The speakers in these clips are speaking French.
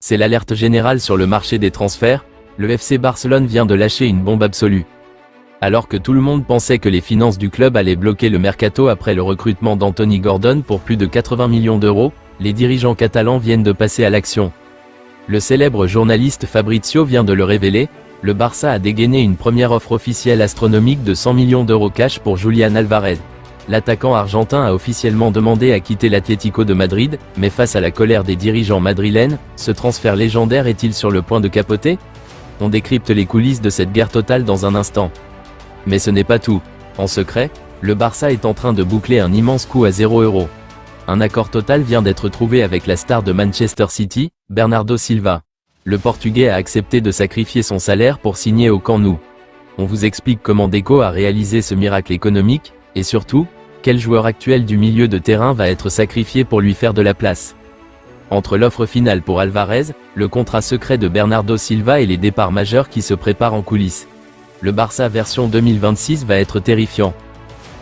C'est l'alerte générale sur le marché des transferts, le FC Barcelone vient de lâcher une bombe absolue. Alors que tout le monde pensait que les finances du club allaient bloquer le mercato après le recrutement d'Anthony Gordon pour plus de 80 millions d'euros, les dirigeants catalans viennent de passer à l'action. Le célèbre journaliste Fabrizio vient de le révéler, le Barça a dégainé une première offre officielle astronomique de 100 millions d'euros cash pour Julián Álvarez. L'attaquant argentin a officiellement demandé à quitter l'Atlético de Madrid, mais face à la colère des dirigeants madrilènes, ce transfert légendaire est-il sur le point de capoter? On décrypte les coulisses de cette guerre totale dans un instant. Mais ce n'est pas tout. En secret, le Barça est en train de boucler un immense coup à 0 €. Un accord total vient d'être trouvé avec la star de Manchester City, Bernardo Silva. Le Portugais a accepté de sacrifier son salaire pour signer au Camp Nou. On vous explique comment Deco a réalisé ce miracle économique, et surtout, quel joueur actuel du milieu de terrain va être sacrifié pour lui faire de la place. Entre l'offre finale pour Álvarez, le contrat secret de Bernardo Silva et les départs majeurs qui se préparent en coulisses. Le Barça version 2026 va être terrifiant.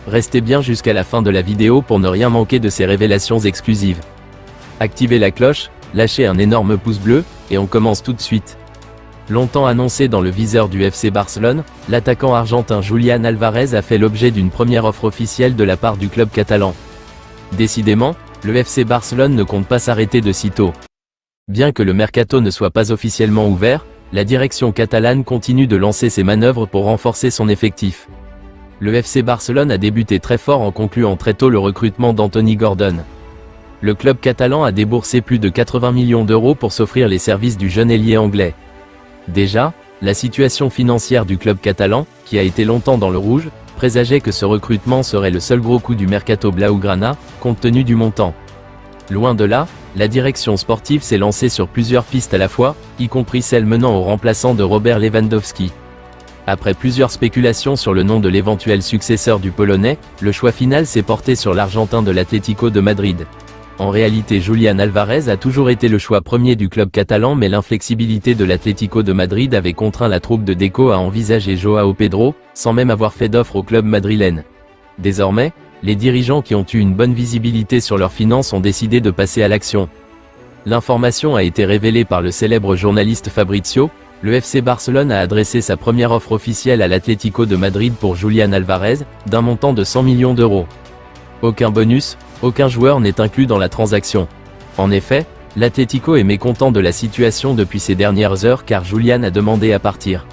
Restez bien jusqu'à la fin de la vidéo pour ne rien manquer de ces révélations exclusives. Activez la cloche, lâchez un énorme pouce bleu, et on commence tout de suite. Longtemps annoncé dans le viseur du FC Barcelone, l'attaquant argentin Julián Álvarez a fait l'objet d'une première offre officielle de la part du club catalan. Décidément, le FC Barcelone ne compte pas s'arrêter de sitôt. Bien que le mercato ne soit pas officiellement ouvert, la direction catalane continue de lancer ses manœuvres pour renforcer son effectif. Le FC Barcelone a débuté très fort en concluant très tôt le recrutement d'Anthony Gordon. Le club catalan a déboursé plus de 80 millions d'euros pour s'offrir les services du jeune ailier anglais. Déjà, la situation financière du club catalan, qui a été longtemps dans le rouge, présageait que ce recrutement serait le seul gros coup du mercato blaugrana, compte tenu du montant. Loin de là, la direction sportive s'est lancée sur plusieurs pistes à la fois, y compris celle menant au remplaçant de Robert Lewandowski. Après plusieurs spéculations sur le nom de l'éventuel successeur du Polonais, le choix final s'est porté sur l'Argentin de l'Atlético de Madrid. En réalité, Julián Álvarez a toujours été le choix premier du club catalan, mais l'inflexibilité de l'Atlético de Madrid avait contraint la troupe de Deco à envisager Joao Pedro, sans même avoir fait d'offre au club madrilène. Désormais, les dirigeants qui ont eu une bonne visibilité sur leurs finances ont décidé de passer à l'action. L'information a été révélée par le célèbre journaliste Fabrizio. Le FC Barcelone a adressé sa première offre officielle à l'Atlético de Madrid pour Julián Álvarez, d'un montant de 100 millions d'euros. Aucun bonus, aucun joueur n'est inclus dans la transaction. En effet, l'Atlético est mécontent de la situation depuis ces dernières heures car Julián a demandé à partir.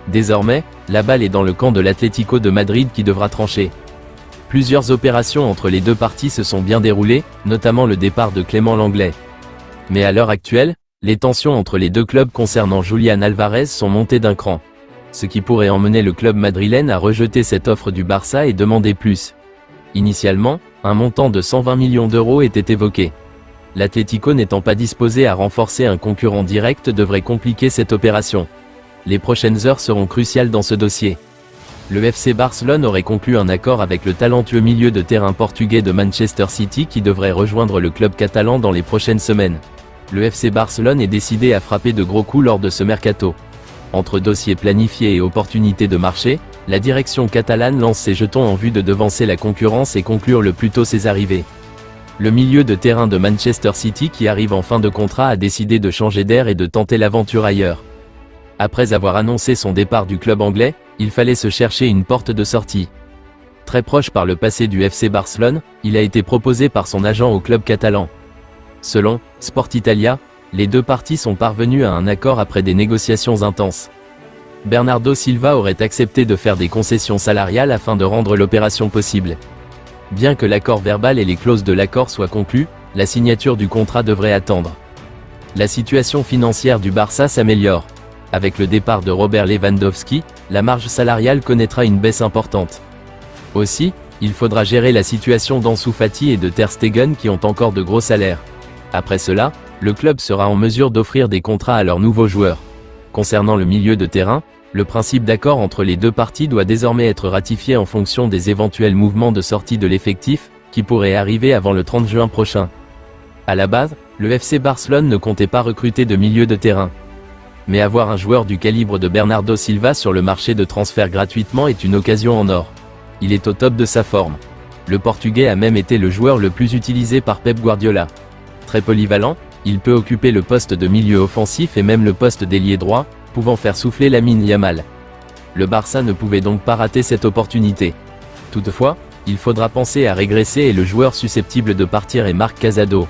Désormais, la balle est dans le camp de l'Atlético de Madrid qui devra trancher. Plusieurs opérations entre les deux parties se sont bien déroulées, notamment le départ de Clément Lenglet. Mais à l'heure actuelle, les tensions entre les deux clubs concernant Julián Álvarez sont montées d'un cran. Ce qui pourrait emmener le club madrilène à rejeter cette offre du Barça et demander plus. Initialement, un montant de 120 millions d'euros était évoqué. L'Atlético n'étant pas disposé à renforcer un concurrent direct devrait compliquer cette opération. Les prochaines heures seront cruciales dans ce dossier. Le FC Barcelone aurait conclu un accord avec le talentueux milieu de terrain portugais de Manchester City qui devrait rejoindre le club catalan dans les prochaines semaines. Le FC Barcelone est décidé à frapper de gros coups lors de ce mercato. Entre dossiers planifiés et opportunités de marché, la direction catalane lance ses jetons en vue de devancer la concurrence et conclure le plus tôt ses arrivées. Le milieu de terrain de Manchester City qui arrive en fin de contrat a décidé de changer d'air et de tenter l'aventure ailleurs. Après avoir annoncé son départ du club anglais, il fallait se chercher une porte de sortie. Très proche par le passé du FC Barcelone, il a été proposé par son agent au club catalan. Selon Sport Italia, les deux parties sont parvenues à un accord après des négociations intenses. Bernardo Silva aurait accepté de faire des concessions salariales afin de rendre l'opération possible. Bien que l'accord verbal et les clauses de l'accord soient conclus, la signature du contrat devrait attendre. La situation financière du Barça s'améliore. Avec le départ de Robert Lewandowski, la marge salariale connaîtra une baisse importante. Aussi, il faudra gérer la situation d'Ansu Fati et de Ter Stegen qui ont encore de gros salaires. Après cela, le club sera en mesure d'offrir des contrats à leurs nouveaux joueurs. Concernant le milieu de terrain, le principe d'accord entre les deux parties doit désormais être ratifié en fonction des éventuels mouvements de sortie de l'effectif, qui pourraient arriver avant le 30 juin prochain. À la base, le FC Barcelone ne comptait pas recruter de milieu de terrain. Mais avoir un joueur du calibre de Bernardo Silva sur le marché de transfert gratuitement est une occasion en or. Il est au top de sa forme. Le Portugais a même été le joueur le plus utilisé par Pep Guardiola. Très polyvalent, Il peut occuper le poste de milieu offensif et même le poste d'ailier droit, pouvant faire souffler Lamine Yamal. Le Barça ne pouvait donc pas rater cette opportunité. Toutefois, il faudra penser à régresser et le joueur susceptible de partir est Marc Casado.